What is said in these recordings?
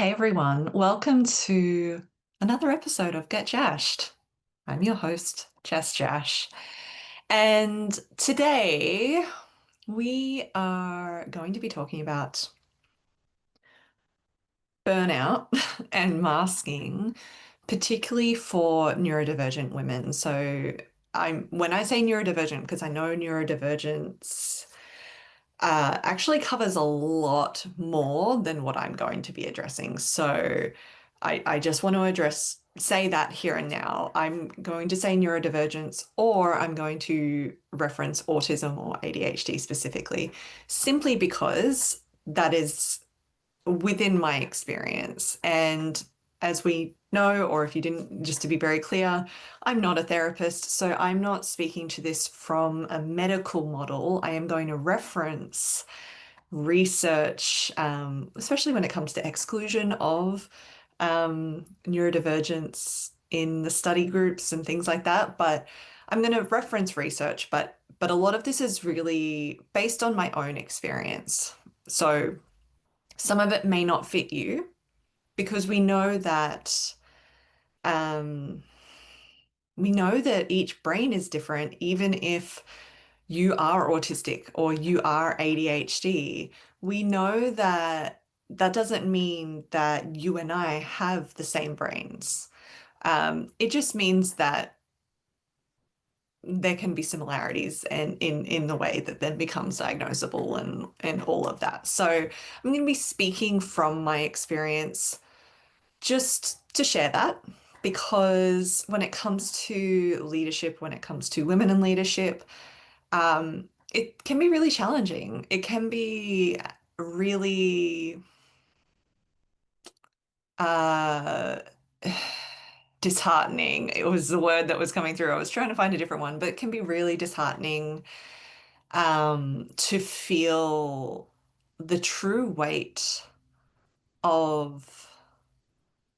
Hey everyone, welcome to another episode of Get Jashed. I'm your host, Jess Jash, and today we are going to be talking about burnout and masking, particularly for neurodivergent women. So when I say neurodivergent, because I know neurodivergence actually covers a lot more than what I'm going to be addressing. So I just want to say that here and now. I'm going to say neurodivergence, or I'm going to reference autism or ADHD specifically, simply because that is within my experience. And as we know, or if you didn't, just to be very clear, I'm not a therapist, so I'm not speaking to this from a medical model. I am going to reference research, especially when it comes to exclusion of neurodivergence in the study groups and things like that. But I'm going to reference research, but a lot of this is really based on my own experience. So some of it may not fit you because um, we know that each brain is different, even if you are autistic or you are ADHD. We know that that doesn't mean that you and I have the same brains. It just means that there can be similarities and in the way that then becomes diagnosable and all of that. So I'm going to be speaking from my experience just to share that because when it comes to leadership, when it comes to women in leadership, it can be really challenging. It can be really uh, disheartening. It was the word that was coming through. I was trying to find a different one, but it can be really disheartening to feel the true weight of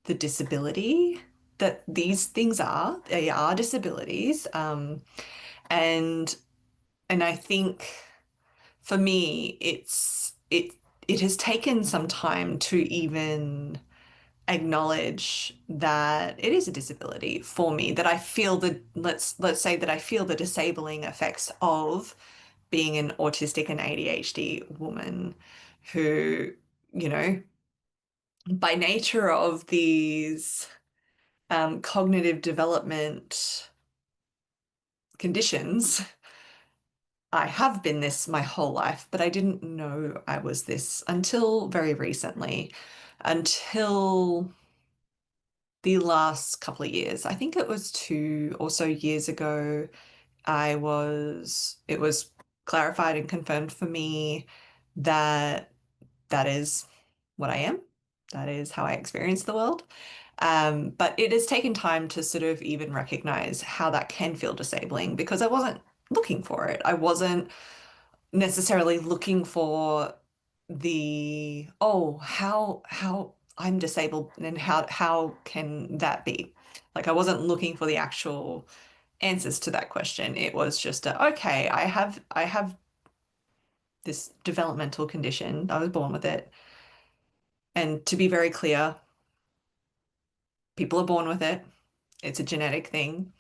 the disability that these things are. They are disabilities. And and I think for me, it has taken some time to even acknowledge that it is a disability for me, that I feel the let's say that I feel the disabling effects of being an autistic and ADHD woman who, you know, by nature of these cognitive development conditions, I have been this my whole life, but I didn't know I was this until very recently, until the last couple of years. I think it was 2 or so years ago. It was clarified and confirmed for me that that is what I am. That is how I experience the world. But it has taken time to sort of even recognize how that can feel disabling because I wasn't looking for it. I wasn't necessarily looking for how I'm disabled and how can that be? Like I wasn't looking for the actual answers to that question. It was just okay, I have this developmental condition. I was born with it. And to be very clear, people are born with it. It's a genetic thing.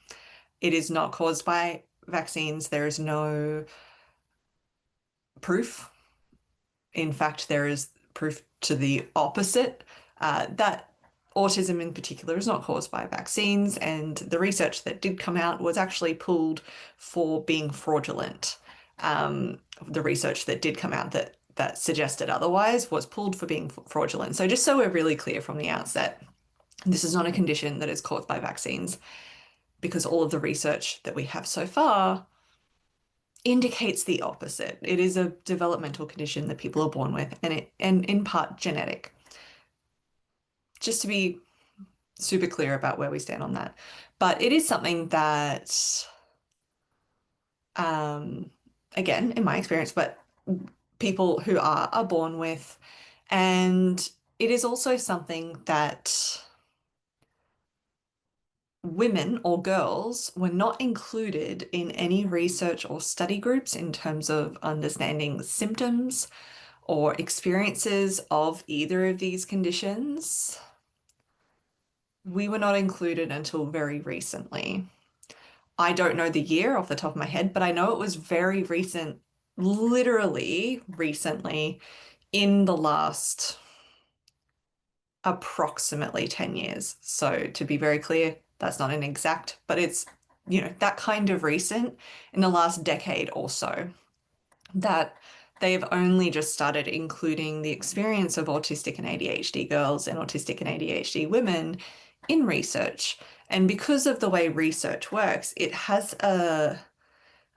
It is not caused by vaccines. There is no proof. In fact, there is proof to the opposite, that autism in particular is not caused by vaccines. And the research that did come out was actually pulled for being fraudulent. The research that did come out that suggested otherwise was pulled for being fraudulent. So just so we're really clear from the outset, this is not a condition that is caused by vaccines because all of the research that we have so far indicates the opposite. It is a developmental condition that people are born with and in part genetic. Just to be super clear about where we stand on that. But it is something that um again, in my experience, but people who are born with, and it is also something that women or girls were not included in any research or study groups in terms of understanding symptoms or experiences of either of these conditions, we were not included until very recently. I don't know the year off the top of my head, but I know it was very recent, literally recently, in the last approximately 10 years. So to be very clear, that's not an exact, but it's, that kind of recent in the last decade or so that they've only just started including the experience of autistic and ADHD girls and autistic and ADHD women in research. And because of the way research works, it has like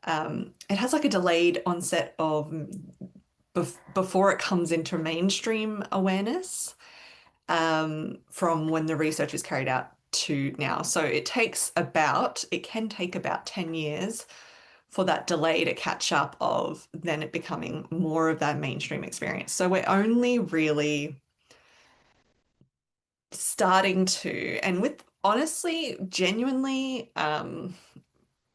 a delayed onset of before it comes into mainstream awareness from when the research is carried out to now. So it can take about 10 years for that delay to catch up of then it becoming more of that mainstream experience. So we're only really starting to, and with honestly, genuinely,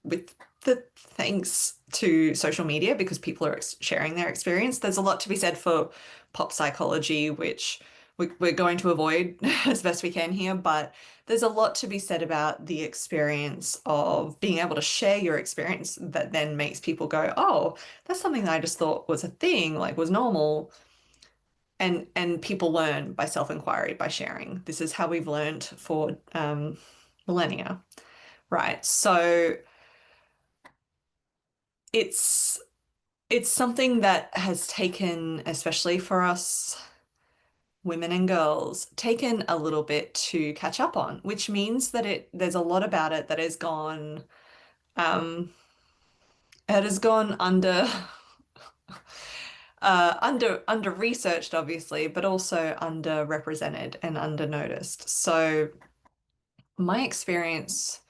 with the thanks to social media because people are sharing their experience. There's a lot to be said for pop psychology, which we're going to avoid as best we can here, but there's a lot to be said about the experience of being able to share your experience that then makes people go, oh, that's something that I just thought was a thing, like was normal. And people learn by self-inquiry, by sharing. This is how we've learned for millennia, right? So it's it's something that has taken, especially for us women and girls, taken a little bit to catch up on, which means that there's a lot about it that um has gone under researched obviously, but also underrepresented and under noticed. So my experience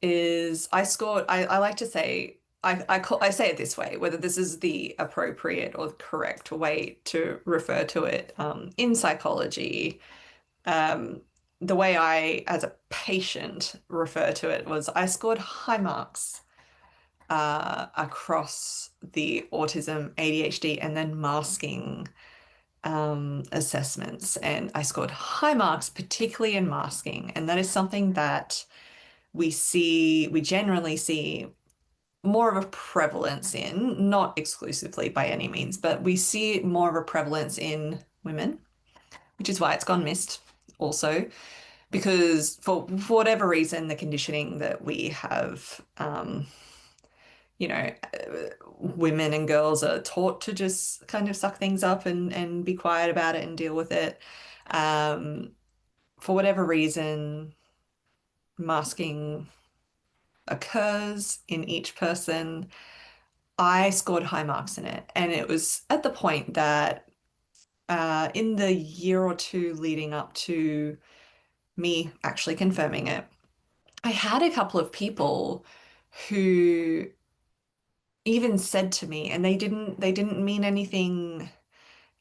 is I like to say I say it this way, whether this is the appropriate or the correct way to refer to it in psychology. Um, the way I, as a patient, refer to it was I scored high marks across the autism, ADHD, and then masking assessments. And I scored high marks, particularly in masking. And that is something that we generally see more of a prevalence in, not exclusively by any means, but we see more of a prevalence in women, which is why it's gone missed also, because for whatever reason, the conditioning that we have, women and girls are taught to just kind of suck things up and be quiet about it and deal with it. Um, for whatever reason, masking occurs in each person. I scored high marks in it, and it was at the point that in the year or two leading up to me actually confirming it, I had a couple of people who even said to me, and they didn't mean anything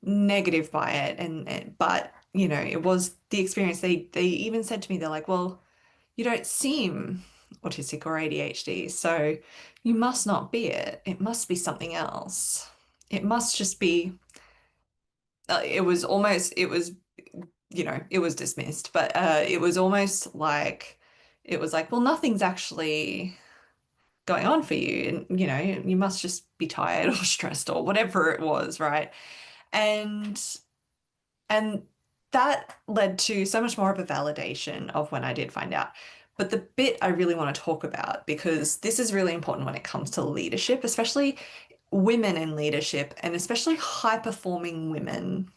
negative by it, but it was the experience. They even said to me, they're like, well, you don't seem autistic or ADHD, so you must not be it. It must be something else. It must just be, it was dismissed, but it was almost like, it was like, well, nothing's actually going on for you. And, you must just be tired or stressed or whatever it was, right? And And that led to so much more of a validation of when I did find out. But the bit I really want to talk about, because this is really important when it comes to leadership, especially women in leadership, and especially high-performing women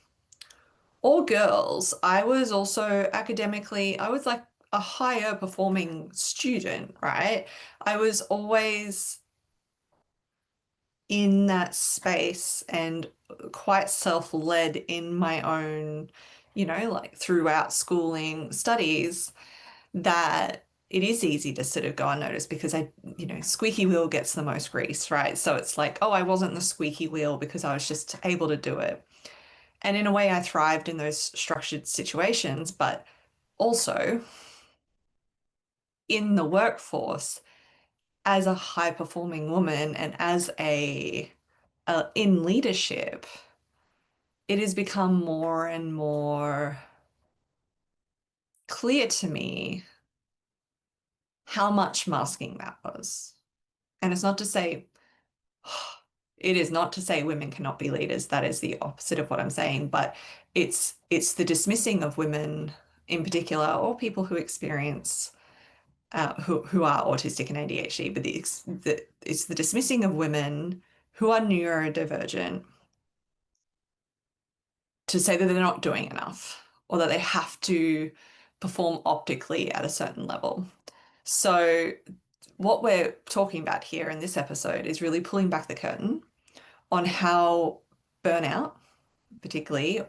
or girls. I was also academically, I was like a higher performing student, right? I was always in that space and quite self-led in my own, like throughout schooling studies, that it is easy to sort of go unnoticed because squeaky wheel gets the most grease, right? So it's like, oh, I wasn't the squeaky wheel because I was just able to do it. And in a way, I thrived in those structured situations, but also in the workforce as a high performing woman and as in leadership, it has become more and more clear to me how much masking that was. And it's not to say, it is not to say women cannot be leaders. That is the opposite of what I'm saying. But it's the dismissing of women in particular, or people who experience who are autistic and ADHD. But it's the dismissing of women who are neurodivergent to say that they're not doing enough or that they have to perform optically at a certain level. So what we're talking about here in this episode is really pulling back the curtain on how burnout, particularly,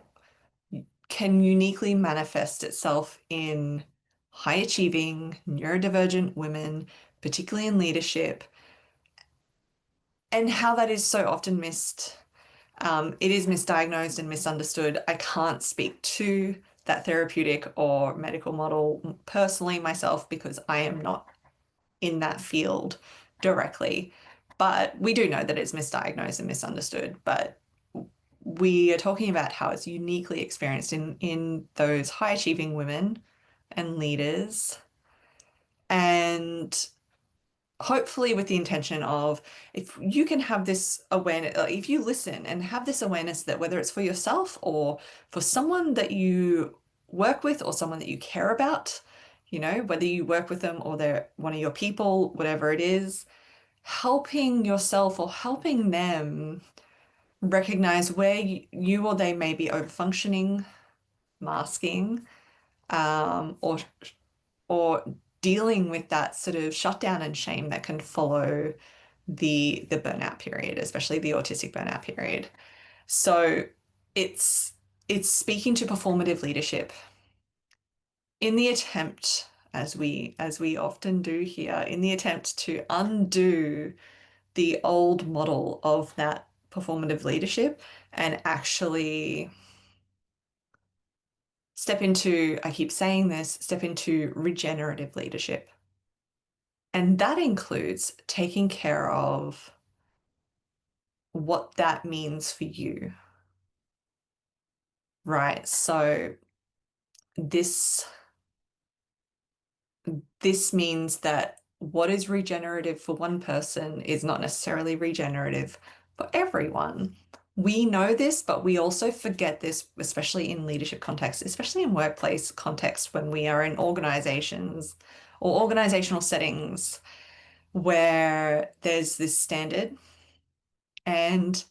can uniquely manifest itself in high achieving, neurodivergent women, particularly in leadership, and how that is so often missed. It is misdiagnosed and misunderstood. I can't speak to that therapeutic or medical model personally myself because I am not in that field directly. But we do know that it's misdiagnosed and misunderstood. But we are talking about how it's uniquely experienced in those high achieving women and leaders. And hopefully with the intention of if you can have this awareness, if you listen and have this awareness that whether it's for yourself or for someone that you work with or someone that you care about, whether you work with them or they're one of your people, whatever it is, helping yourself or helping them recognize where you or they may be overfunctioning, masking, or dealing with that sort of shutdown and shame that can follow the burnout period, especially the autistic burnout period. So it's it's speaking to performative leadership in the attempt, as we often do here, in the attempt to undo the old model of that performative leadership and actually step into, I keep saying this, step into regenerative leadership. And that includes taking care of what that means for you, right? So this this means that what is regenerative for one person is not necessarily regenerative for everyone. We know this, but we also forget this, especially in leadership context, especially in workplace context when we are in organizations or organizational settings where there's this standard and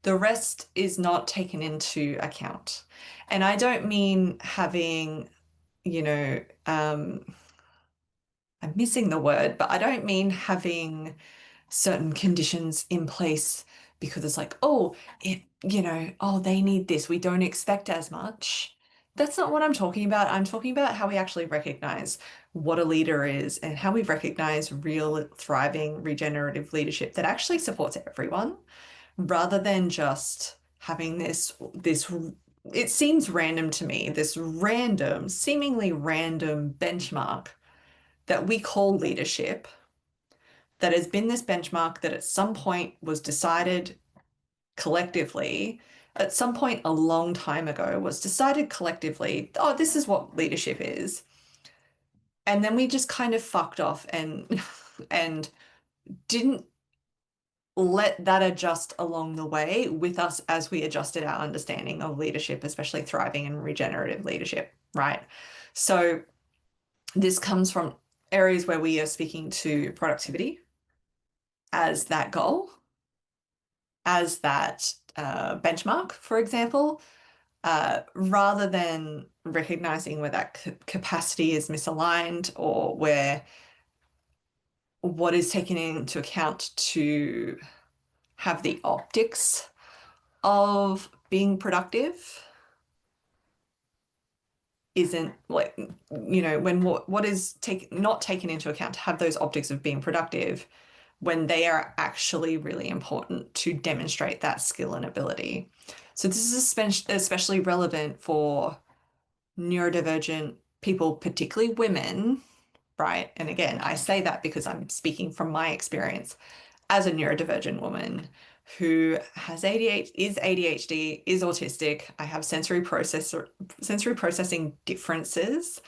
the rest is not taken into account. And I don't mean having, you know, I'm missing the word, but I don't mean having certain conditions in place because it's like, oh, oh, they need this. We don't expect as much. That's not what I'm talking about. I'm talking about how we actually recognize what a leader is and how we recognize real, thriving, regenerative leadership that actually supports everyone rather than just having this it seems random to me, this random, seemingly random benchmark that we call leadership that has been this benchmark that at some point was decided collectively, at some point a long time ago was decided collectively, oh, this is what leadership is. And then we just kind of fucked off and and didn't let that adjust along the way with us as we adjusted our understanding of leadership, especially thriving and regenerative leadership, right? So this comes from areas where we are speaking to productivity as that goal, as that benchmark, for example, rather than recognizing where that capacity is misaligned or where what is taken into account to have the optics of being productive isn't like, when what is not taken into account to have those optics of being productive when they are actually really important to demonstrate that skill and ability. So this is especially relevant for neurodivergent people, particularly women, right? And again, I say that because I'm speaking from my experience as a neurodivergent woman who has ADHD, is ADHD, is autistic. I have sensory processing differences.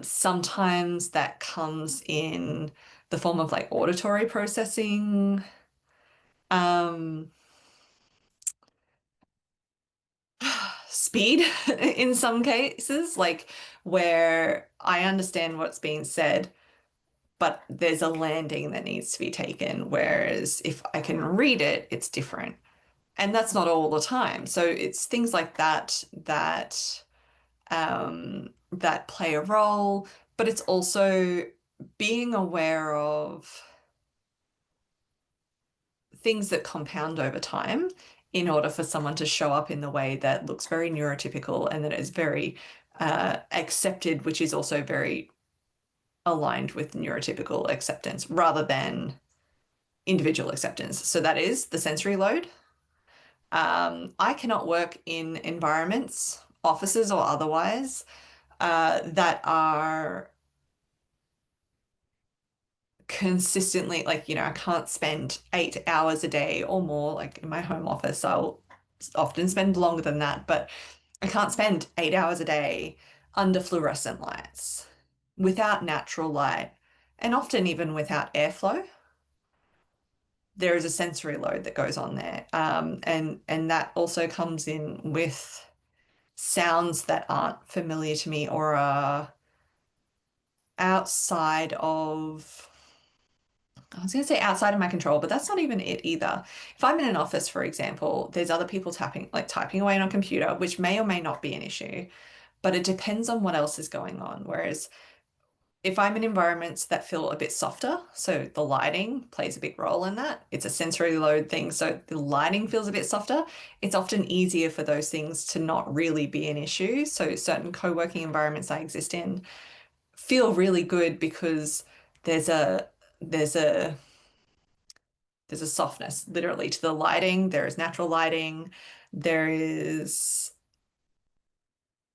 Sometimes that comes in the form of like auditory processing. Um, Speed in some cases, like where I understand what's being said, but there's a landing that needs to be taken. Whereas if I can read it, it's different. And that's not all the time. So it's things like that play a role, but it's also being aware of things that compound over time in order for someone to show up in the way that looks very neurotypical and that is very accepted, which is also very aligned with neurotypical acceptance rather than individual acceptance. So that is the sensory load. I cannot work in environments, offices or otherwise, that are consistently like, I can't spend 8 hours a day or more. Like in my home office, I'll often spend longer than that, but I can't spend 8 hours a day under fluorescent lights without natural light and often even without airflow. There is a sensory load that goes on there. And that also comes in with sounds that aren't familiar to me or are outside of, I was going to say outside of my control, but that's not even it either. If I'm in an office, for example, there's other people typing away on a computer, which may or may not be an issue, but it depends on what else is going on. Whereas if I'm in environments that feel a bit softer, so the lighting plays a big role in that. It's a sensory load thing. So the lighting feels a bit softer. It's often easier for those things to not really be an issue. So certain co-working environments I exist in feel really good because there's a there's a there's a softness literally to the lighting. There is natural lighting. There is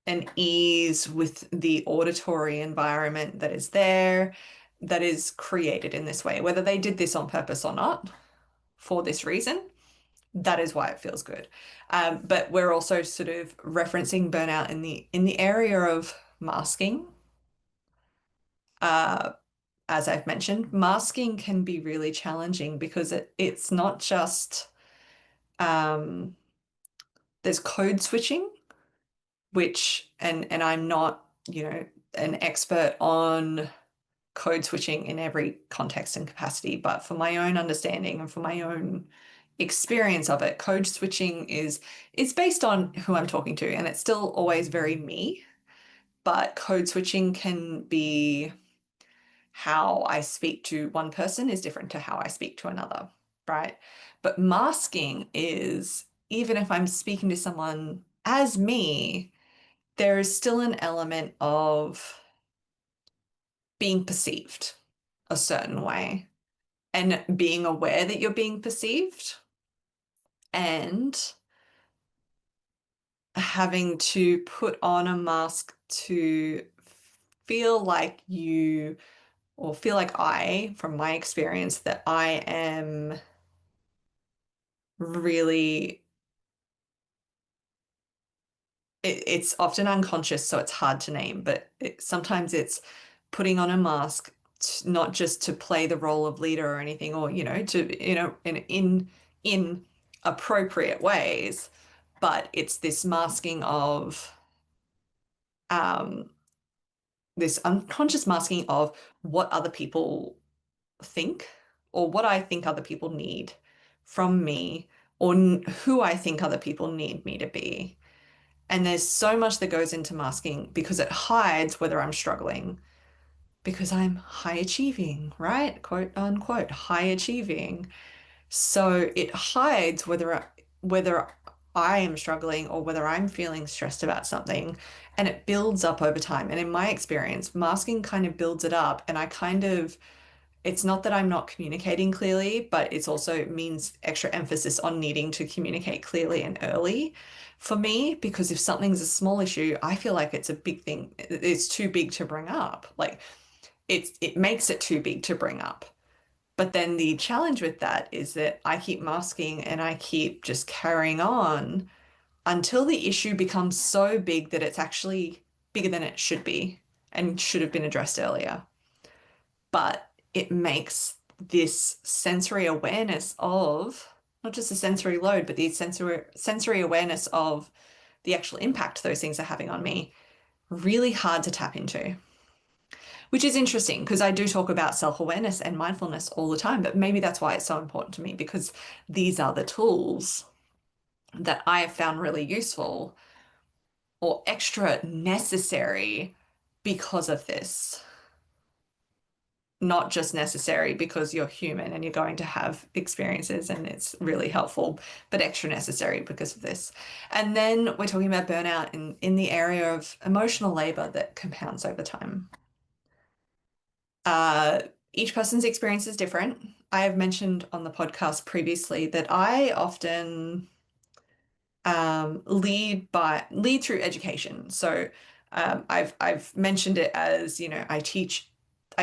an ease with the auditory environment that is there, that is created in this way. Whether they did this on purpose or not, for this reason, that is why it feels good. But we're also sort of referencing burnout in the area of masking. Uh, as I've mentioned, masking can be really challenging because it's not just um, there's code switching, which and I'm not, an expert on code switching in every context and capacity, but for my own understanding and for my own experience of it, code switching is it's based on who I'm talking to, and it's still always very me, but code switching can be how I speak to one person is different to how I speak to another, right? But masking is even if I'm speaking to someone as me, there is still an element of being perceived a certain way and being aware that you're being perceived and having to put on a mask to feel like you or feel like from my experience, that I am really, it's often unconscious, so it's hard to name, but sometimes it's putting on a mask, not just to play the role of leader or anything, or, to, in appropriate ways, but it's this masking of, um, this unconscious masking of what other people think or what I think other people need from me or who I think other people need me to be. And there's so much that goes into masking because it hides whether I'm struggling because I'm high achieving, right? Quote unquote, high achieving. So it hides whether I am struggling or whether I'm feeling stressed about something, and it builds up over time. And in my experience, masking kind of builds it up, and it's not that I'm not communicating clearly, but it's also means extra emphasis on needing to communicate clearly and early for me, because if something's a small issue, I feel like it's a big thing. It's too big to bring up. Like it makes it too big to bring up. But then the challenge with that is that I keep masking and I keep just carrying on until the issue becomes so big that it's actually bigger than it should be and should have been addressed earlier. But it makes this sensory awareness of not just the sensory load, but the sensory awareness of the actual impact those things are having on me really hard to tap into. Which is interesting because I do talk about self-awareness and mindfulness all the time, but maybe that's why it's so important to me because these are the tools that I have found really useful or extra necessary because of this. Not just necessary because you're human and you're going to have experiences and it's really helpful, but extra necessary because of this. And then we're talking about burnout in the area of emotional labor that compounds over time. Uh, each person's experience is different. I have mentioned on the podcast previously that I often lead through education. So I've mentioned it as, I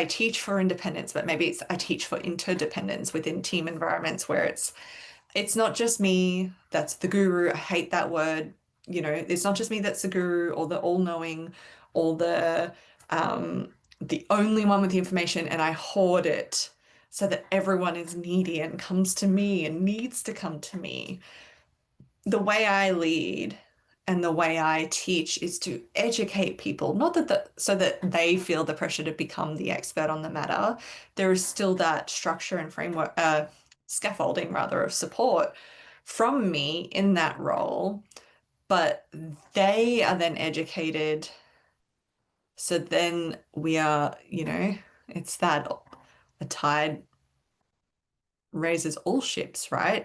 teach for independence, but maybe it's I teach for interdependence within team environments where it's not just me that's the guru. I hate that word. It's not just me that's the guru or the all-knowing or the only one with the information, and I hoard it so that everyone is needy and comes to me and needs to come to me. The way I lead and the way I teach is to educate people, not so that they feel the pressure to become the expert on the matter. There is still that structure and framework, scaffolding rather, of support from me in that role, but they are then educated. So then we are, it's that a tide raises all ships, right?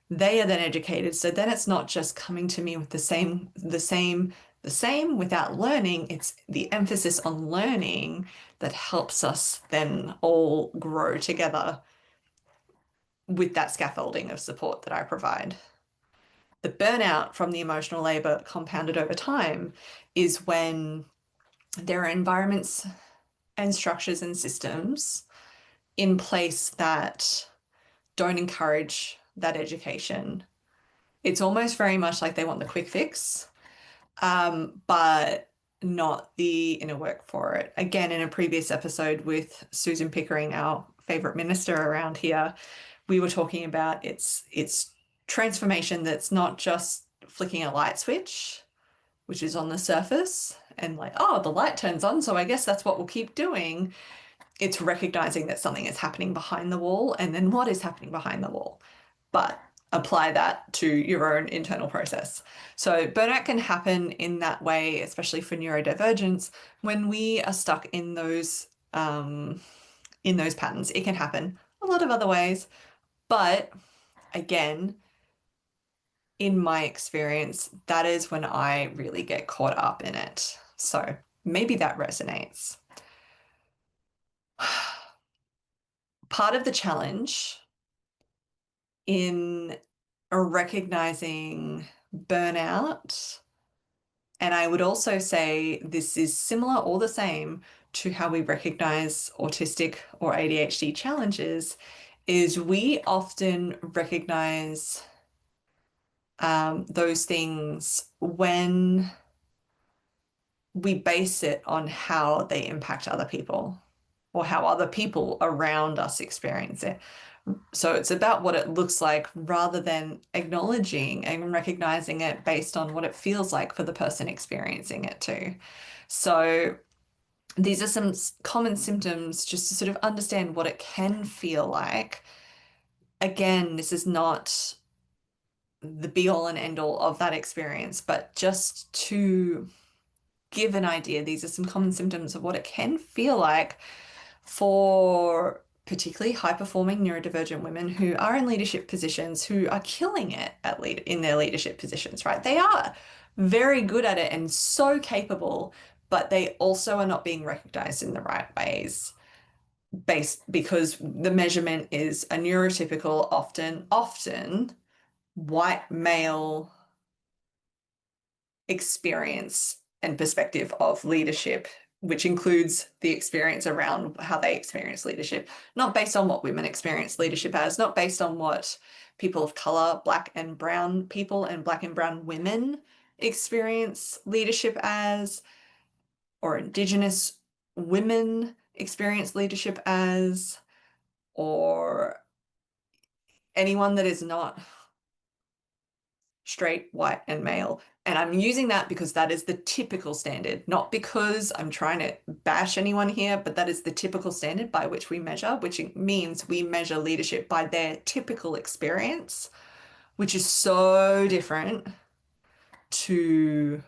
They are then educated. So then it's not just coming to me with the same without learning. It's the emphasis on learning that helps us then all grow together with that scaffolding of support that I provide. The burnout from the emotional labor compounded over time is when there are environments and structures and systems in place that don't encourage that education. It's almost very much like they want the quick fix, but not the inner work for it. Again, in a previous episode with Susan Pickering, our favorite minister around here, we were talking about it's transformation that's not just flicking a light switch, which is on the surface, and like, oh, the light turns on, so I guess that's what we'll keep doing. It's recognizing that something is happening behind the wall, and then what is happening behind the wall. But apply that to your own internal process. So burnout can happen in that way, especially for neurodivergence, when we are stuck in those patterns. It can happen a lot of other ways, but again, in my experience, that is when I really get caught up in it. So maybe that resonates. Part of the challenge in recognizing burnout, and I would also say this is similar or the same to how we recognize autistic or ADHD challenges, is we often recognize those things when we base it on how they impact other people or how other people around us experience it. So it's about what it looks like rather than acknowledging and recognizing it based on what it feels like for the person experiencing it too. So these are some common symptoms just to sort of understand what it can feel like. Again, this is not the be all and end all of that experience, but just to give an idea, these are some common symptoms of what it can feel like for particularly high-performing neurodivergent women who are in leadership positions, who are killing it in their leadership positions, right? They are very good at it and so capable, but they also are not being recognized in the right ways because the measurement is a neurotypical, often white male experience and perspective of leadership which includes the experience around how they experience leadership, not based on what women experience leadership as, not based on what people of color, black and brown people and black and brown women experience leadership as, or indigenous women experience leadership as, or anyone that is not straight, white, and male. And I'm using that because that is the typical standard, not because I'm trying to bash anyone here, but that is the typical standard by which we measure, which means we measure leadership by their typical experience, which is so different to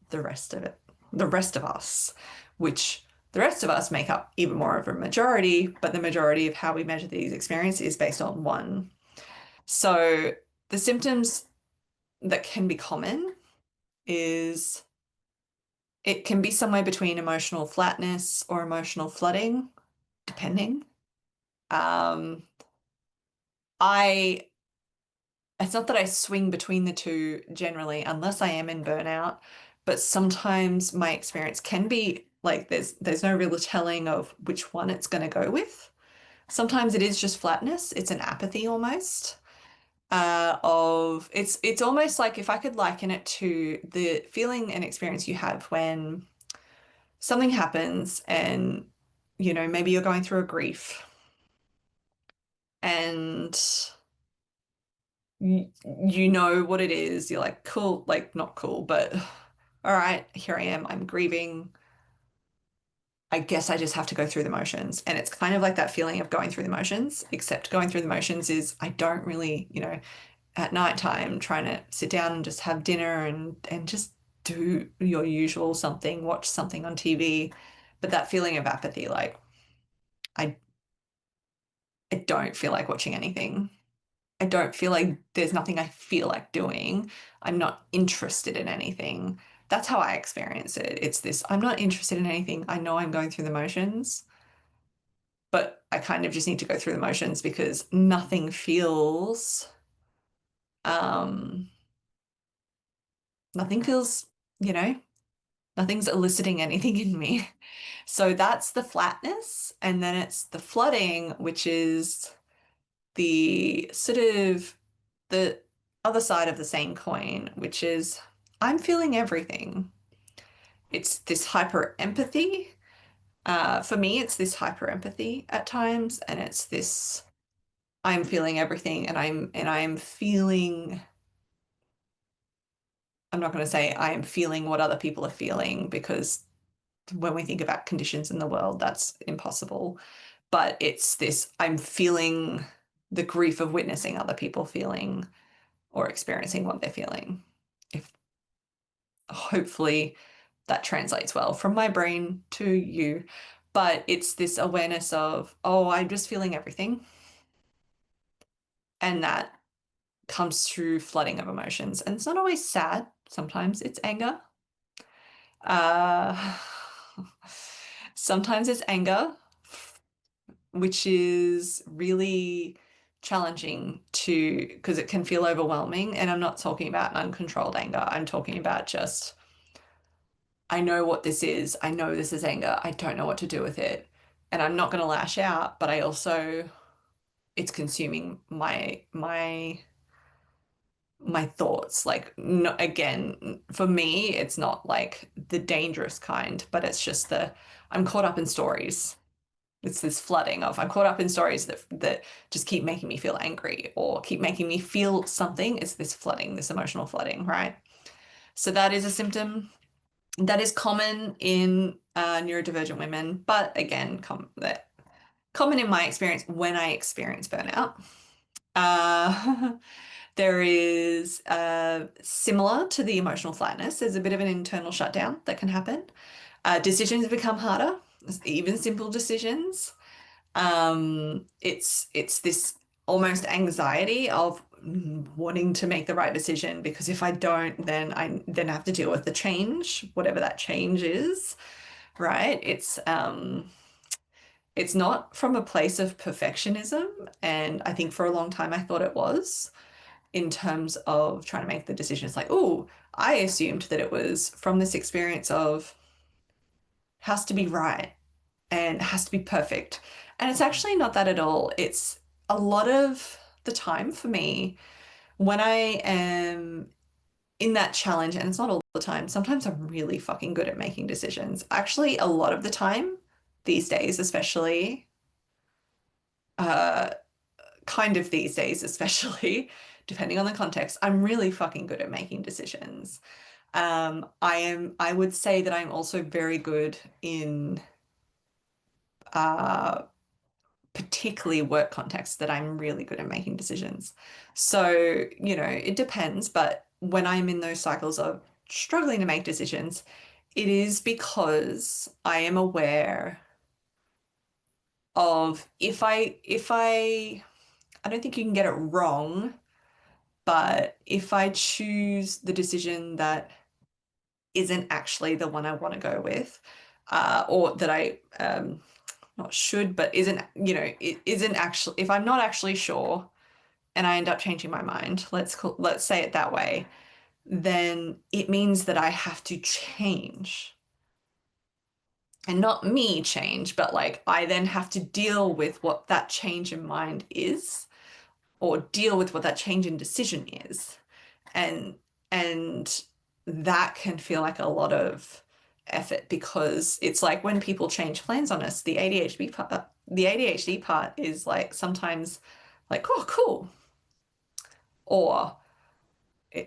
the rest of it, the rest of us, which the rest of us make up even more of a majority, but the majority of how we measure these experiences is based on one. So the symptoms that can be common is it can be somewhere between emotional flatness or emotional flooding, depending. Um, I it's not that I swing between the two generally, unless I am in burnout, but sometimes my experience can be like there's no real telling of which one it's going to go with. Sometimes it is just flatness, it's an apathy almost. Of it's almost like if I could liken it to the feeling and experience you have when something happens and maybe you're going through a grief and you know what it is. You're like, cool, like not cool, but all right, here I am. I'm grieving. I guess I just have to go through the motions. And it's kind of like that feeling of going through the motions, except going through the motions is I don't really, at nighttime trying to sit down and just have dinner and just do your usual something, watch something on TV. But that feeling of apathy, like I I don't feel like watching anything. I don't feel like there's nothing I feel like doing. I'm not interested in anything. That's how I experience it. It's this, I'm not interested in anything. I know I'm going through the motions, but I kind of just need to go through the motions because um, nothing feels, you know, nothing's eliciting anything in me. So that's the flatness. And then it's the flooding, which is the sort of the other side of the same coin, which is I'm feeling everything. It's this hyper empathy. For me, it's this hyper empathy at times, and it's this I'm feeling everything, and I'm feeling. I'm not going to say I am feeling what other people are feeling because when we think about conditions in the world, that's impossible. But it's this I'm feeling the grief of witnessing other people feeling or experiencing what they're feeling. If hopefully that translates well from my brain to you. But it's this awareness of, oh, I'm just feeling everything. And that comes through flooding of emotions. And it's not always sad. Sometimes it's anger. Uh, sometimes it's anger, which is really challenging to because it can feel overwhelming. And I'm not talking about uncontrolled anger. I'm talking about just I know what this is. I know this is anger. I don't know what to do with it. And I'm not going to lash out, but I also it's consuming my thoughts. Like no, again, for me, it's not like the dangerous kind, but it's just the I'm caught up in stories. It's this flooding of I'm caught up in stories that just keep making me feel angry or keep making me feel something. It's this flooding, this emotional flooding, right? So that is a symptom. That is common in neurodivergent women, but again, common in my experience when I experience burnout. Uh, there is similar to the emotional flatness. There's a bit of an internal shutdown that can happen. Decisions become harder, even simple decisions. It's this almost anxiety of wanting to make the right decision because if I don't, then I have to deal with the change, whatever that change is, right? It's not from a place of perfectionism, and I think for a long time I thought it was in terms of trying to make the decision. It's like, oh, I assumed that it was from this experience of has to be right and has to be perfect. And it's actually not that at all. It's a lot of the time for me when I am in that challenge, and it's not all the time, sometimes I'm really fucking good at making decisions. Actually, a lot of the time, these days, especially, uh, kind of these days, especially, depending on the context, I'm really fucking good at making decisions. I would say that I'm also very good in uh, particularly work contexts that I'm really good at making decisions. So, it depends, but when I'm in those cycles of struggling to make decisions, it is because I am aware of I don't think you can get it wrong, but if I choose the decision that isn't actually the one I want to go with, or that I not should, but isn't, it isn't actually, if I'm not actually sure and I end up changing my mind, let's say it that way, then it means that I have to change. And not me change, but like I then have to deal with what that change in mind is, or deal with what that change in decision is. And and that can feel like a lot of effort because it's like when people change plans on us, the ADHD part is like sometimes like, oh, cool. Or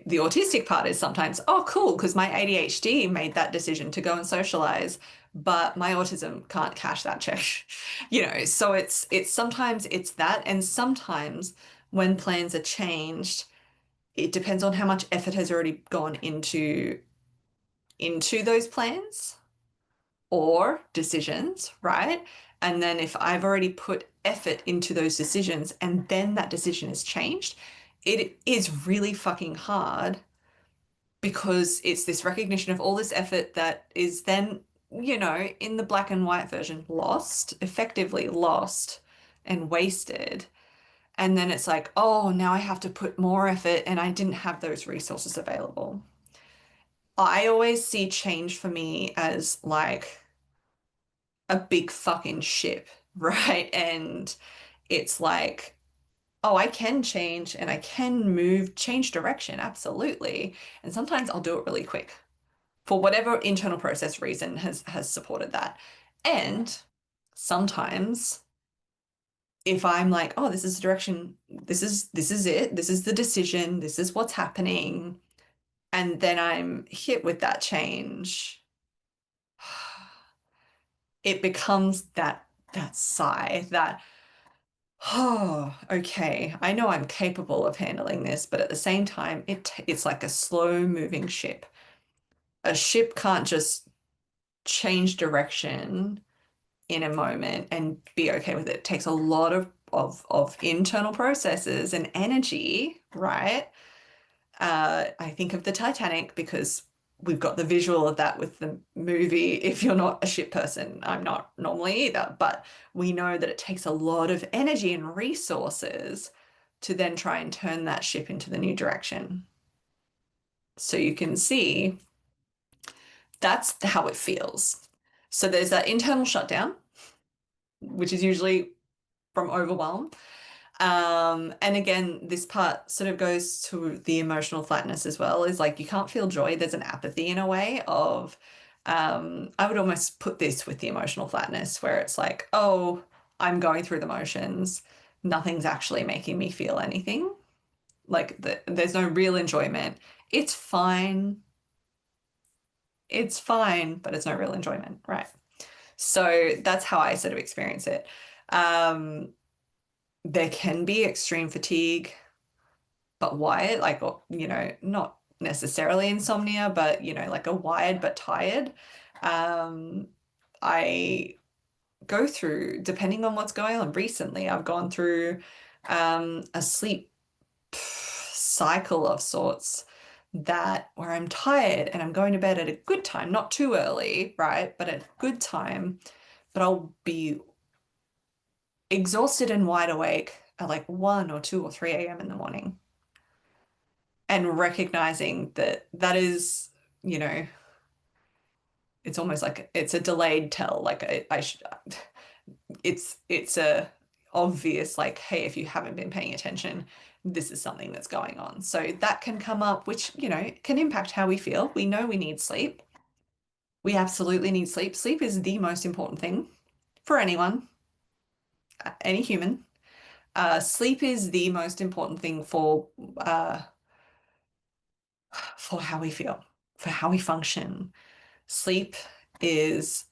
the autistic part is sometimes, oh, cool, because my ADHD made that decision to go and socialize, but my autism can't cash that check. So it's sometimes it's that, and sometimes when plans are changed, it depends on how much effort has already gone into those plans or decisions, right? And then if I've already put effort into those decisions and then that decision is changed, it is really fucking hard because it's this recognition of all this effort that is then, in the black and white version, lost, effectively lost and wasted. And then it's like, oh, now I have to put more effort and I didn't have those resources available. I always see change for me as like a big fucking ship, right? And it's like, oh, I can change and I can change direction, absolutely. And sometimes I'll do it really quick for whatever internal process reason has supported that. And sometimes if I'm like, oh, this is the direction, this is it, this is the decision, this is what's happening, and then I'm hit with that change, it becomes that sigh, that, oh, okay, I know I'm capable of handling this, but at the same time, it's like a slow moving ship. A ship can't just change direction in a moment and be okay with it. It takes a lot of internal processes and energy, right? I think of the Titanic because we've got the visual of that with the movie. If you're not a ship person, I'm not normally either, but we know that it takes a lot of energy and resources to then try and turn that ship into the new direction. So you can see that's how it feels. So there's that internal shutdown, which is usually from overwhelm. And again, this part sort of goes to the emotional flatness as well, is like you can't feel joy. There's an apathy in a way of, I would almost put this with the emotional flatness where it's like, oh, I'm going through the motions. Nothing's actually making me feel anything. Like there's no real enjoyment. It's fine. It's fine, but it's no real enjoyment, right? So that's how I sort of experience it. Um, there can be extreme fatigue, but wired, like, not necessarily insomnia, but, like a wired but tired. Um, I go through, depending on what's going on. Recently, I've gone through a sleep cycle of sorts that where I'm tired and I'm going to bed at a good time, not too early, right? But at a good time, but I'll be exhausted and wide awake at like 1 or 2 or 3 a.m. in the morning. And recognizing that that is, you know, it's almost like it's a delayed tell. Like I should, it's a obvious like, hey, if you haven't been paying attention, this is something that's going on. So that can come up, which, can impact how we feel. We know we need sleep. We absolutely need sleep. Sleep is the most important thing for anyone, any human. Sleep is the most important thing for how we feel, for how we function. Sleep is,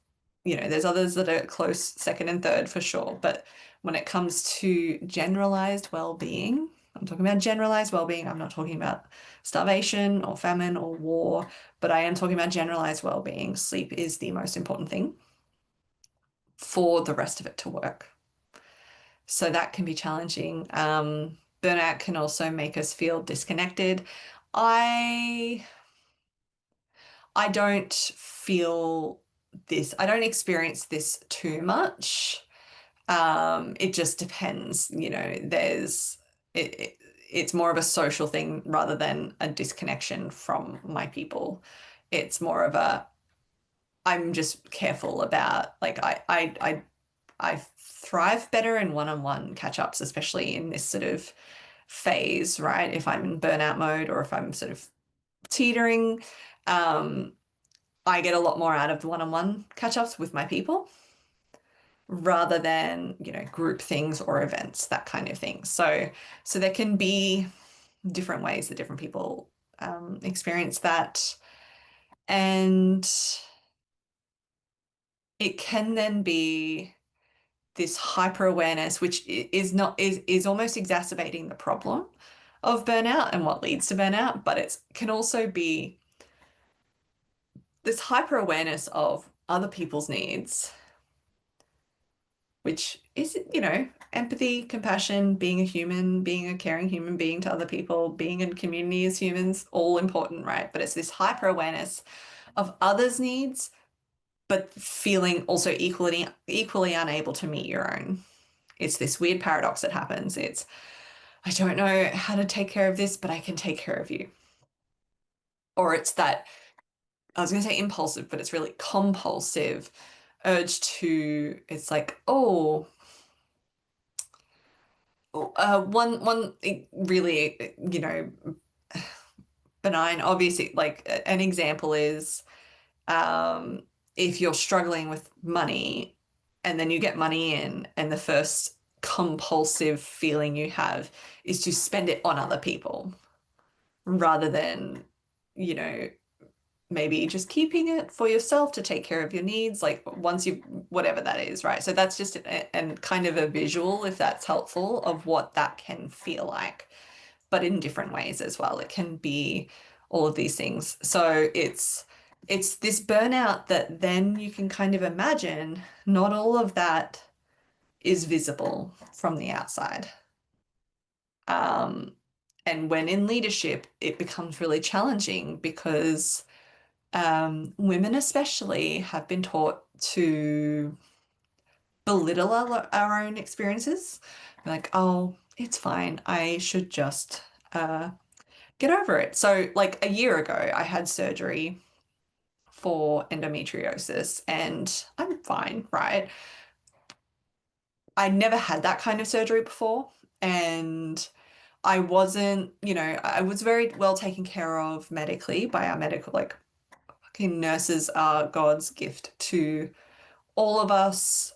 there's others that are close second and third for sure, but when it comes to generalized well-being, I'm talking about generalized well-being. I'm not talking about starvation or famine or war, but I am talking about generalized well-being. Sleep is the most important thing for the rest of it to work. So that can be challenging. Burnout can also make us feel disconnected. I I don't feel this, I don't experience this too much. It just depends, it's more of a social thing rather than a disconnection from my people. It's more of a, I'm just careful about, like, I thrive better in one-on-one catch-ups, especially in this sort of phase, right? If I'm in burnout mode or if I'm sort of teetering, um, I get a lot more out of the one-on-one catch-ups with my people rather than, group things or events, that kind of thing. So there can be different ways that different people experience that. And it can then be this hyper awareness, which is not is almost exacerbating the problem of burnout and what leads to burnout, but it can also be this hyper awareness of other people's needs, which is, empathy, compassion, being a human, being a caring human being to other people, being in community as humans, all important, right? But it's this hyper awareness of others' needs, but feeling also equally unable to meet your own. It's this weird paradox that happens. It's, I don't know how to take care of this, but I can take care of you. Or it's that, I was going to say impulsive, but it's really compulsive urge to, it's like, oh, one really, benign, obviously, like an example is um, if you're struggling with money and then you get money in, and the first compulsive feeling you have is to spend it on other people rather than, you know, maybe just keeping it for yourself to take care of your needs, like once you, whatever that is, right? So that's just and kind of a visual, if that's helpful, of what that can feel like, but in different ways as well. It can be all of these things. So it's this burnout that then you can kind of imagine not all of that is visible from the outside. Um, and when in leadership, it becomes really challenging because women especially have been taught to belittle our own experiences. Like, oh, it's fine. I should just get over it. So, like a year ago, I had surgery for endometriosis and I'm fine, right? I never had that kind of surgery before. And I wasn't, I was very well taken care of medically by our medical, like, fucking nurses are God's gift to all of us.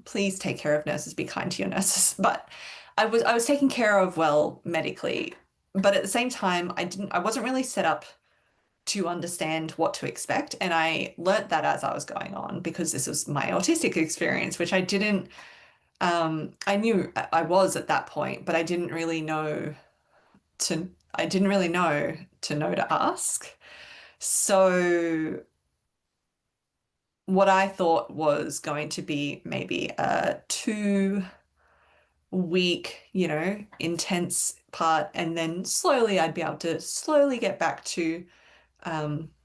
Please take care of nurses, be kind to your nurses. But I was taken care of well medically, but at the same time, I wasn't really set up to understand what to expect. And I learnt that as I was going on because this was my autistic experience, which I knew I was at that point, but I didn't really know to ask. So what I thought was going to be maybe a 2 week, intense part, and then slowly I'd be able to slowly get back to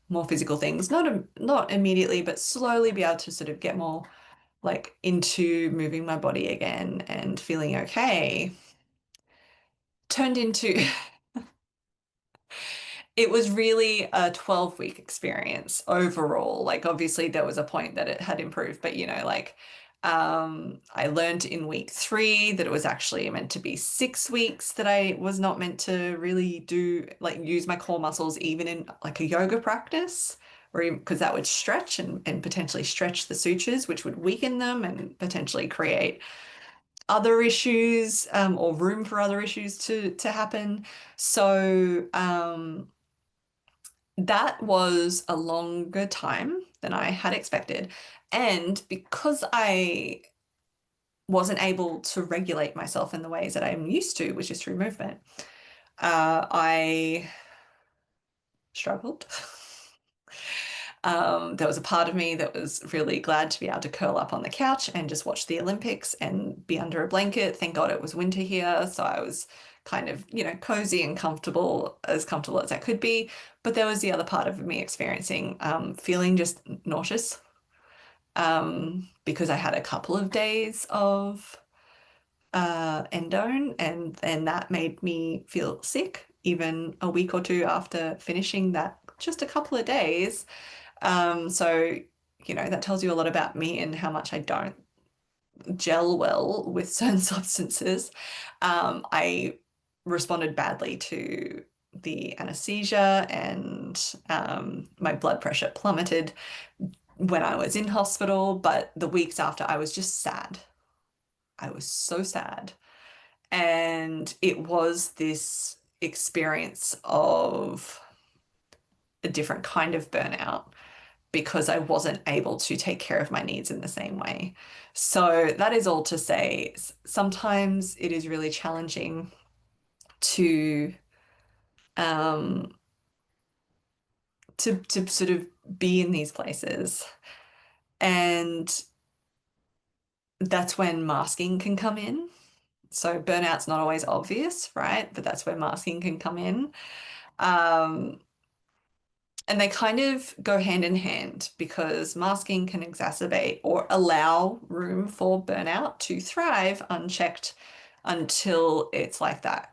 more physical things. Not immediately, but slowly be able to sort of get more like into moving my body again and feeling okay. Turned into It was really a 12-week experience overall. Like obviously there was a point that it had improved, but like I learned in week 3 that it was actually meant to be 6 weeks, that I was not meant to really do like use my core muscles even in like a yoga practice, or because that would stretch and potentially stretch the sutures, which would weaken them and potentially create other issues, or room for other issues to happen. So that was a longer time than I had expected. And because I wasn't able to regulate myself in the ways that I'm used to, which is through movement, I struggled. There was a part of me that was really glad to be able to curl up on the couch and just watch the Olympics and be under a blanket. Thank God it was winter here, so I was kind of, cozy and comfortable as I could be. But there was the other part of me experiencing feeling just nauseous, because I had a couple of days of endone, and that made me feel sick even a week or two after finishing that, just a couple of days. So, that tells you a lot about me and how much I don't gel well with certain substances. I responded badly to the anesthesia, and my blood pressure plummeted when I was in hospital. But the weeks after, I was just sad. I was so sad. And it was this experience of a different kind of burnout, because I wasn't able to take care of my needs in the same way. So that is all to say, sometimes it is really challenging to um to sort of be in these places. And that's when masking can come in. So burnout's not always obvious, right? But that's where masking can come in. Um, And they kind of go hand in hand, because masking can exacerbate or allow room for burnout to thrive unchecked until it's like that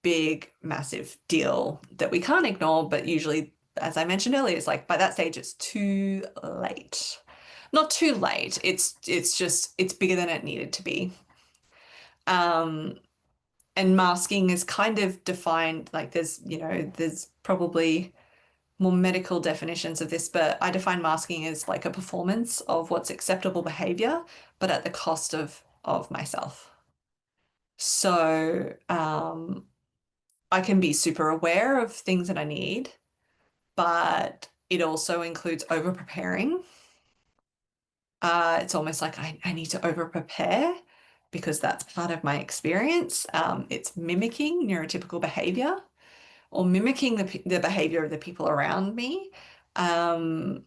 big, massive deal that we can't ignore. But usually, as I mentioned earlier, it's like by that stage, it's too late. Not too late. It's just it's bigger than it needed to be. Um, and masking is kind of defined like there's probably more medical definitions of this, but I define masking as like a performance of what's acceptable behavior, but at the cost of myself. So I can be super aware of things that I need, but it also includes over preparing. It's almost like I need to over prepare because that's part of my experience. It's mimicking neurotypical behavior, or mimicking the behavior of the people around me. Um,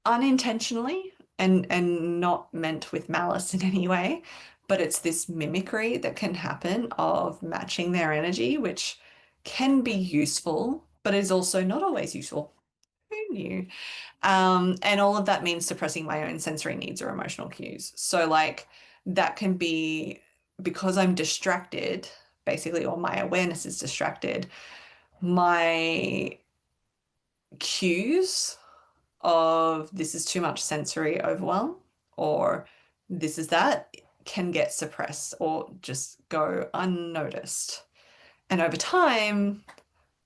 Unintentionally, and not meant with malice in any way, but it's this mimicry that can happen of matching their energy, which can be useful, but is also not always useful. Who knew? And all of that means suppressing my own sensory needs or emotional cues. So like that can be because I'm distracted, basically, or my awareness is distracted, my cues of this is too much sensory overwhelm, or this is that, can get suppressed or just go unnoticed. And over time,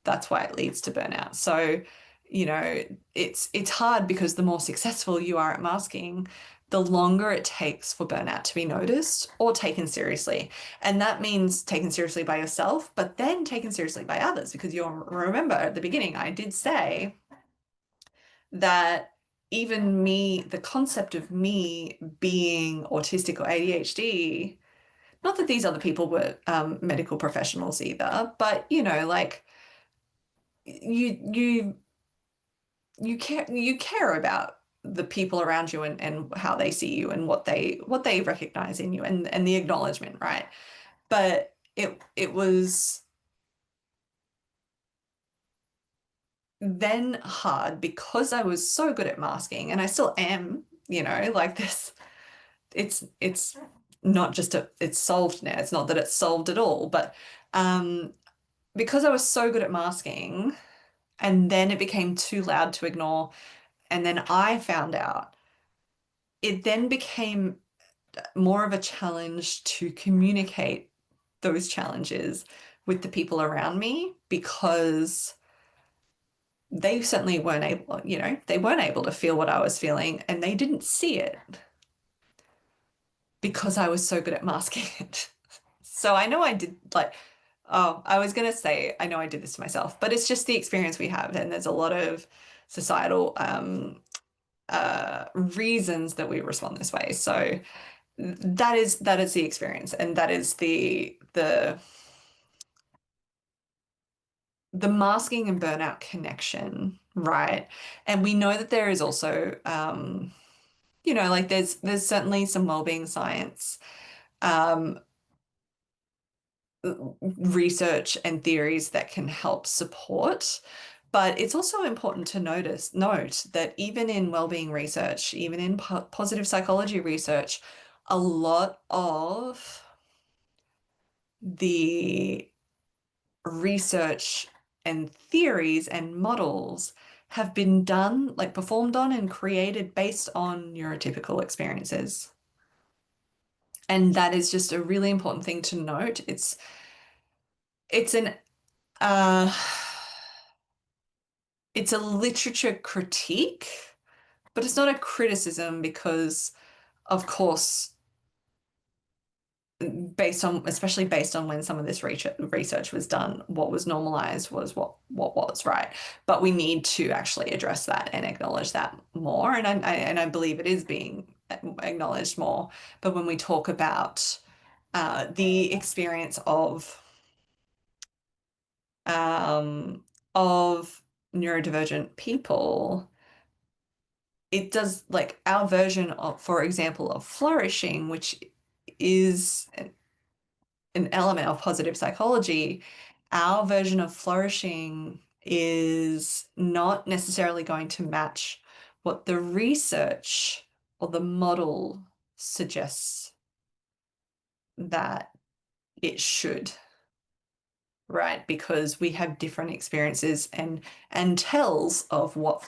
that's why it leads to burnout. So, it's hard, because the more successful you are at masking, the longer it takes for burnout to be noticed or taken seriously. And that means taken seriously by yourself, but then taken seriously by others, because you'll remember at the beginning, I did say that even me, the concept of me being autistic or ADHD, not that these other people were medical professionals either, but like you you care about the people around you, and how they see you, and what they recognize in you, and the acknowledgement, right? But it was then hard because I was so good at masking, and I still am, like this. It's not just it's solved now. It's not that it's solved at all, but because I was so good at masking, and then it became too loud to ignore, and then I found out, it then became more of a challenge to communicate those challenges with the people around me because they certainly weren't able, they weren't able to feel what I was feeling and they didn't see it because I was so good at masking it. So I know I did like, oh, I was going to say, I know I did this to myself, but it's just the experience we have. And there's a lot of societal reasons that we respond this way. So that is the experience, and that is the masking and burnout connection, right? And we know that there is also, like there's certainly some wellbeing science, um, research and theories that can help support. But it's also important to note that even in wellbeing research, even in positive psychology research, a lot of the research and theories and models have been done, like performed on and created based on neurotypical experiences. And that is just a really important thing to note. It's an uh, it's a literature critique, but it's not a criticism because, of course, especially based on when some of this research was done, what was normalized was what was right. But we need to actually address that and acknowledge that more. And I believe it is being acknowledged more. But when we talk about the experience um, of neurodivergent people, it does like our version of, for example, of flourishing, which is an element of positive psychology, our version of flourishing is not necessarily going to match what the research or the model suggests that it should, right? Because we have different experiences and tells of what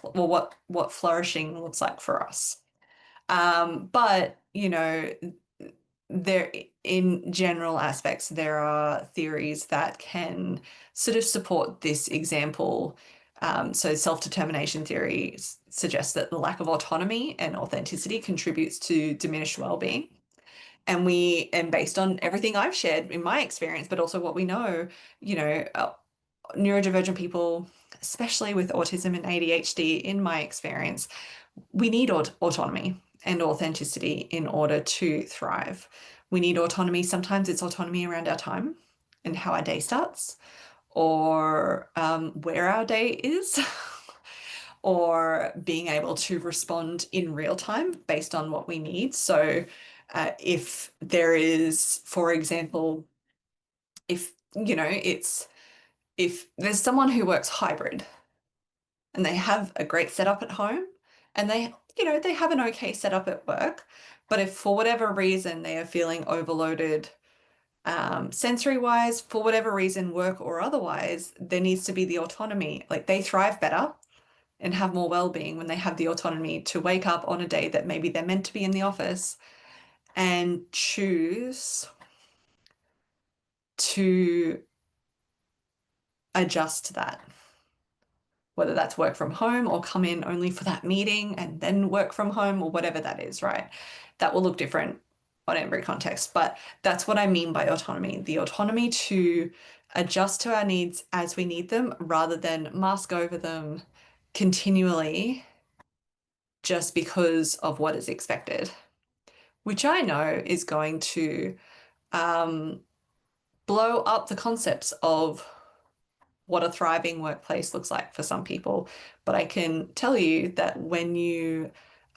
flourishing looks like for us. But there in general aspects, there are theories that can sort of support this example. So self-determination theory suggests that the lack of autonomy and authenticity contributes to diminished well-being. And based on everything I've shared in my experience, but also what we know, you know, uh, neurodivergent people, especially with autism and ADHD, in my experience, we need autonomy and authenticity in order to thrive. We need autonomy. Sometimes it's autonomy around our time and how our day starts, or where our day is, or being able to respond in real time based on what we need. So, if there is, for example, if if there's someone who works hybrid and they have a great setup at home and they have an okay setup at work, but if for whatever reason they are feeling overloaded, sensory wise, for whatever reason, work or otherwise, there needs to be the autonomy. Like they thrive better and have more well-being when they have the autonomy to wake up on a day that maybe they're meant to be in the office and choose to adjust to that, whether that's work from home or come in only for that meeting and then work from home or whatever that is, right? That will look different on every context, but that's what I mean by autonomy, the autonomy to adjust to our needs as we need them rather than mask over them continually just because of what is expected, which I know is going to um, blow up the concepts of what a thriving workplace looks like for some people. But I can tell you that when you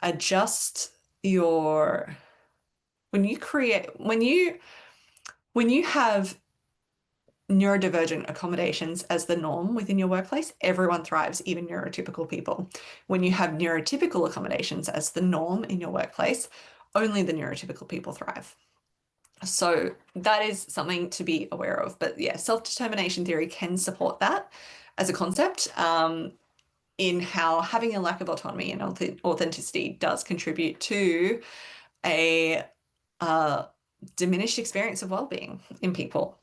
adjust your, when you create, when you have neurodivergent accommodations as the norm within your workplace, everyone thrives, even neurotypical people. When you have neurotypical accommodations as the norm in your workplace, only the neurotypical people thrive. So that is something to be aware of. But yeah, self-determination theory can support that as a concept, in how having a lack of autonomy and authenticity does contribute to a uh, diminished experience of well-being in people.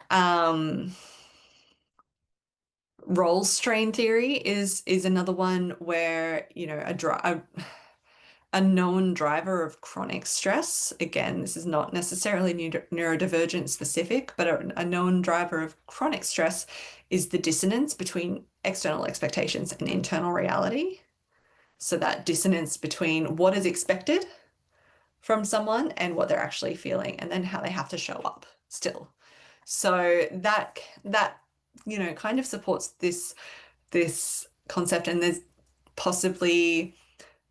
Um, Role strain theory is another one where, a known driver of chronic stress. Again, this is not necessarily neurodivergent specific, but a known driver of chronic stress is the dissonance between external expectations and internal reality. So that dissonance between what is expected from someone and what they're actually feeling, and then how they have to show up still. So that kind of supports this concept, and there's possibly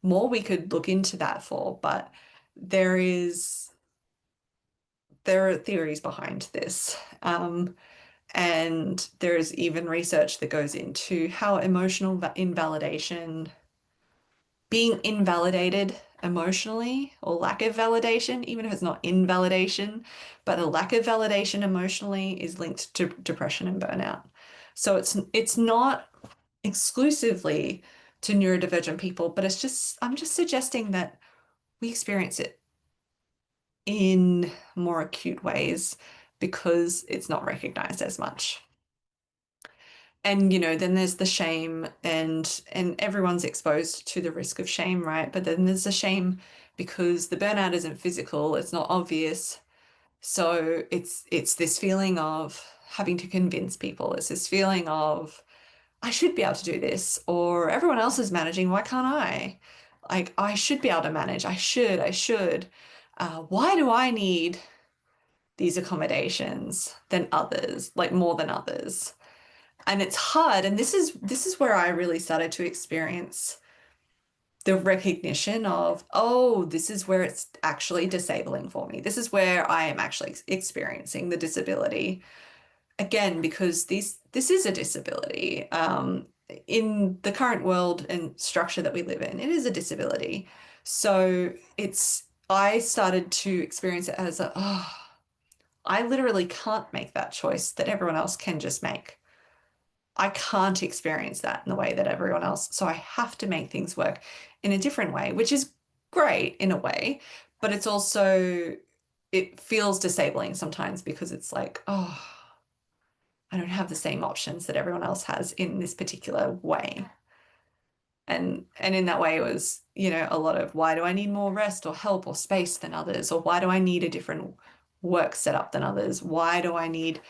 more we could look into that for, but there is there are theories behind this. And there's even research that goes into how emotional invalidation, being invalidated emotionally, or lack of validation, even if it's not invalidation, but a lack of validation emotionally, is linked to depression and burnout. So it's not exclusively to neurodivergent people, but I'm just suggesting that we experience it in more acute ways because it's not recognized as much. And then there's the shame, and everyone's exposed to the risk of shame, right? But then there's the shame because the burnout isn't physical, it's not obvious. So it's this feeling of having to convince people. It's this feeling of I should be able to do this, or everyone else is managing, why can't I? Like, I should be able to manage. I should. Why do I need these accommodations than others, like more than others? And it's hard. And this is where I really started to experience the recognition of, oh, this is where it's actually disabling for me. This is where I am actually experiencing the disability again, because this is a disability. In the current world and structure that we live in, it is a disability. So I started to experience it as I literally can't make that choice that everyone else can just make. I can't experience that in the way that everyone else. So I have to make things work in a different way, which is great in a way, but it feels disabling sometimes because it's like, oh, I don't have the same options that everyone else has in this particular way. And in that way, it was, a lot of why do I need more rest or help or space than others? Or why do I need a different work setup than others? Why do I need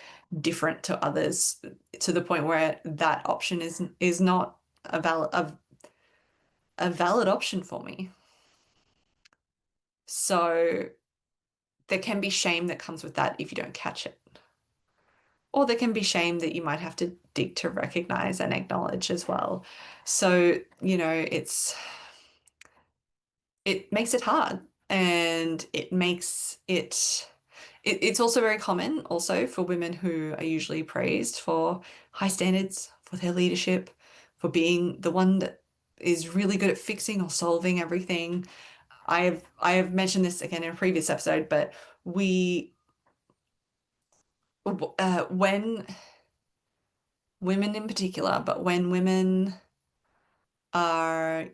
different to others, to the point where that option is not a valid option for me? So there can be shame that comes with that if you don't catch it. Or there can be shame that you might have to dig to recognize and acknowledge as well. So, it makes it hard, and it's also very common also for women who are usually praised for high standards, for their leadership, for being the one that is really good at fixing or solving everything. I have mentioned this again in a previous episode, but when women in particular, but when women are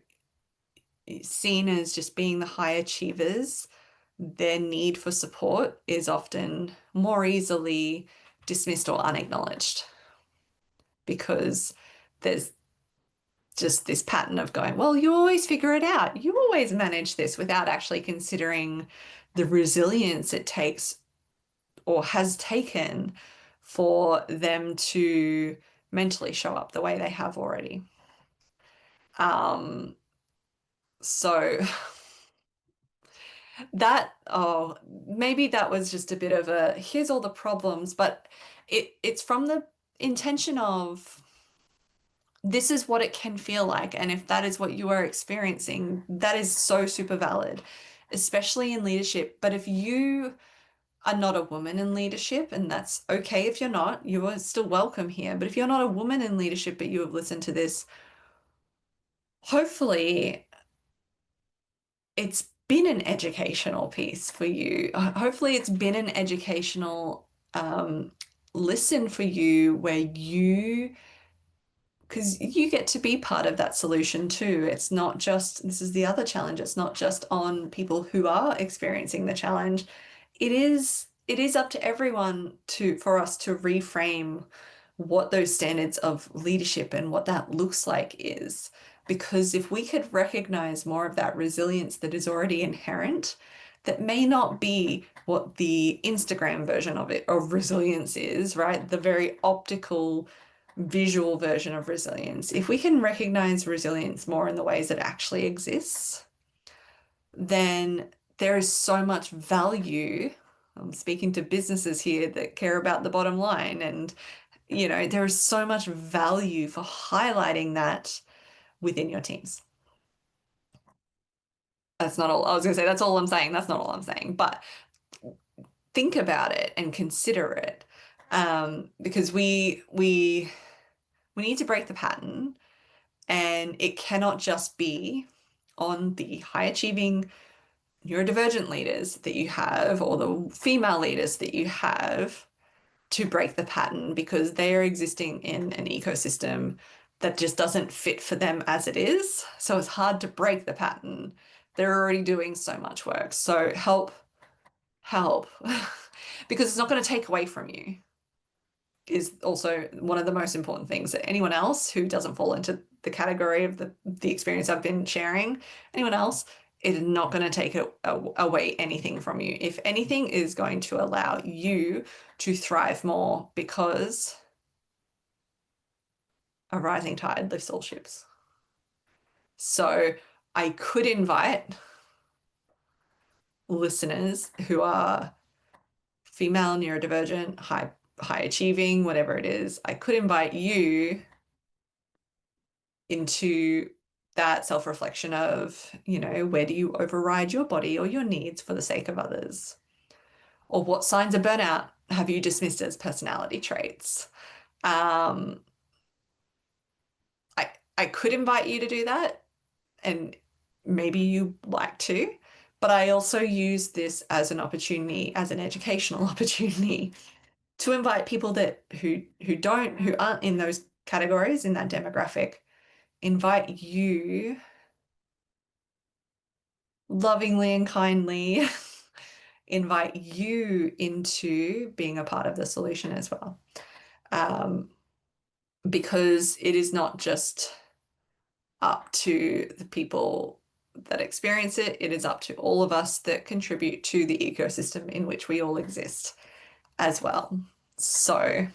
seen as just being the high achievers, their need for support is often more easily dismissed or unacknowledged, because there's just this pattern of going, well, you always figure it out. You always manage this, without actually considering the resilience it takes or has taken for them to mentally show up the way they have already. Um, so maybe that was just a bit of a here's all the problems, but it's from the intention of this is what it can feel like. And if that is what you are experiencing, that is so super valid, especially in leadership. But if you are not a woman in leadership, and that's okay if you're not, you are still welcome here. But if you're not a woman in leadership, but you have listened to this, hopefully it's been an educational piece for you. Hopefully, it's been an educational listen for you where you because you get to be part of that solution too. It's not just, this is the other challenge. It's not just on people who are experiencing the challenge. It is up to everyone to for us to reframe what those standards of leadership and what that looks like is. Because if we could recognize more of that resilience that is already inherent, that may not be what the Instagram version of it of resilience is, right? The very optical visual version of resilience. If we can recognize resilience more in the ways it actually exists, then there is so much value. I'm speaking to businesses here that care about the bottom line, and there is so much value for highlighting that within your teams. That's not all. I was going to say that's all I'm saying. That's not all I'm saying, but think about it and consider it, because we need to break the pattern. And it cannot just be on the high achieving neurodivergent leaders that you have or the female leaders that you have to break the pattern, because they are existing in an ecosystem that just doesn't fit for them as it is. So it's hard to break the pattern. They're already doing so much work. So help, because it's not going to take away from you is also one of the most important things. That anyone else who doesn't fall into the category of the experience I've been sharing, anyone else, it is not going to take away anything from you. If anything, is going to allow you to thrive more, because a rising tide lifts all ships. So I could invite listeners who are female, neurodivergent, high achieving, whatever it is. I could invite you into that self-reflection of, where do you override your body or your needs for the sake of others? Or what signs of burnout have you dismissed as personality traits? Um, I could invite you to do that, and maybe you like to, but I also use this as an opportunity, as an educational opportunity, to invite people that who aren't in those categories, in that demographic, invite you lovingly and kindly invite you into being a part of the solution as well. Um, because it is not just up to the people that experience it, it is up to all of us that contribute to the ecosystem in which we all exist as well. So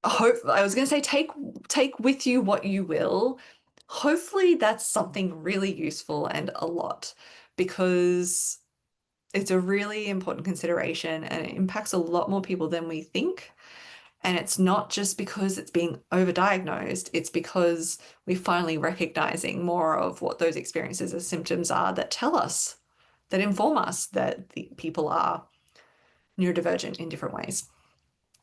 I was going to say take with you what you will. Hopefully that's something really useful and a lot, because it's a really important consideration and it impacts a lot more people than we think. And it's not just because it's being overdiagnosed, it's because we're finally recognizing more of what those experiences as symptoms are that tell us, that inform us that the people are neurodivergent in different ways.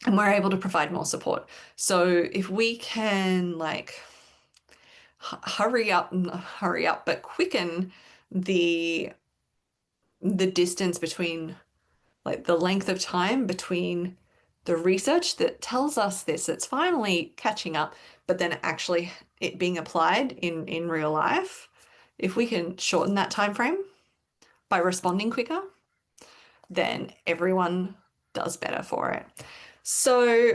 And we're able to provide more support. So if we can hurry up, but quicken the distance between, like, the length of time between the research that tells us this, it's finally catching up, but then actually it being applied in real life. If we can shorten that time frame by responding quicker, then everyone does better for it. So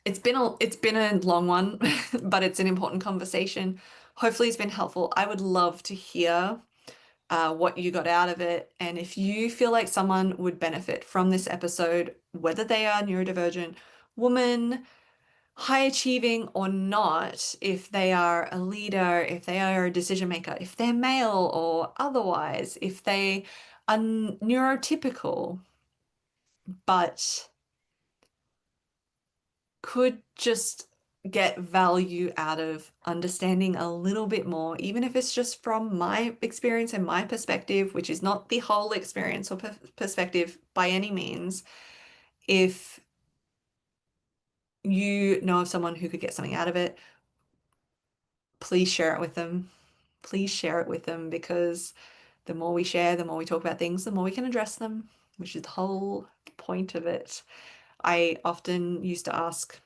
it's been a long one, but it's an important conversation. Hopefully it's been helpful. I would love to hear what you got out of it. And if you feel like someone would benefit from this episode, whether they are neurodivergent, woman, high achieving or not, if they are a leader, if they are a decision maker, if they're male or otherwise, if they are neurotypical, but could just get value out of understanding a little bit more, even if it's just from my experience and my perspective, which is not the whole experience or perspective by any means. If you know of someone who could get something out of it, please share it with them. please share it with them, because the more we share, the more we talk about things, the more we can address them, which is the whole point of it. I often used to ask,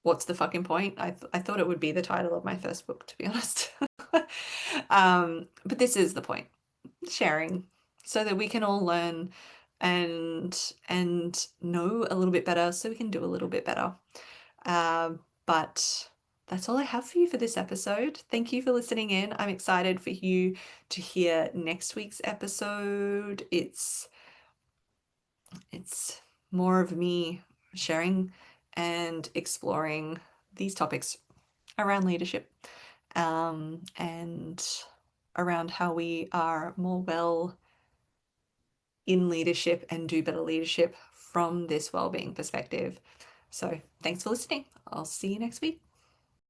what's the fucking point? I thought it would be the title of my first book, to be honest. But this is the point, sharing, so that we can all learn and know a little bit better, so we can do a little bit better. But that's all I have for you for this episode. Thank you for listening in. I'm excited for you to hear next week's episode. It's more of me sharing and exploring these topics around leadership, and around how we are more well in leadership and do better leadership from this wellbeing perspective. So thanks for listening. I'll see you next week.